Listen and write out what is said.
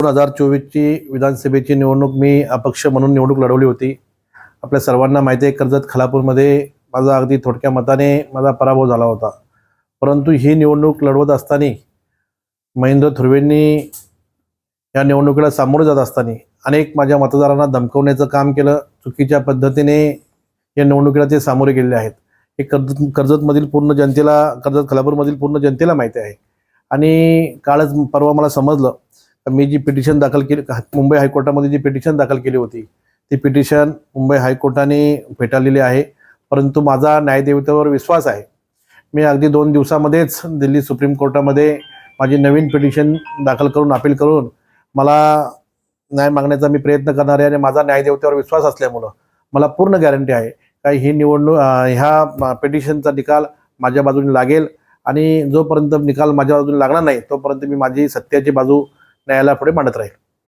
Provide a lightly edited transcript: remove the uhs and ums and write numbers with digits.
2024ची विधानसभेची निवडणूक मी अपक्ष म्हणून निवडणूक लढवली होती। आपल्या सर्वांना माहिती आहे, कर्जत खालापूरमध्ये माझा अगदी थोडक्या मताने माझा पराभव झाला होता। परंतु ही निवडणूक लढवत असताना महेंद्र थुर्वेंनी या निवडणुकीला सामोरे जात असताना अनेक माझ्या मतदारांना धमकवण्याचं काम केलं। चुकीच्या पद्धतीने या निवडणुकीला ते सामोरे गेलेले आहेत। हे कर्जतमधील पूर्ण जनतेला, कर्जत खालापूरमधील पूर्ण जनतेला माहिती आहे। आणि कालच परवा मला समजलं, मी जी पिटिशन दाखल केली मुंबई हायकोर्टामध्ये, जी पिटिशन दाखल केली होती ती पिटिशन मुंबई हायकोर्टाने फेटाळलेली आहे। परंतु माझा न्यायदेवतेवर विश्वास आहे। मी अगदी 2 दिवसामध्येच दिल्ली सुप्रीम कोर्टामध्ये माझी नवीन पिटिशन दाखल करून अपील करून मला न्याय मागण्याचा मी प्रयत्न करणार आहे। आणि माझा न्यायदेवतेवर विश्वास असल्यामुळे मला पूर्ण गॅरंटी आहे की ही निवडणूक, ह्या पिटिशनचा निकाल माझ्या बाजूने लागेल। आणि जोपर्यंत निकाल माझ्या बाजूने लागणार नाही तोपर्यंत मी माझी सत्याची बाजू न्यायालयापुढे मांडत राहील।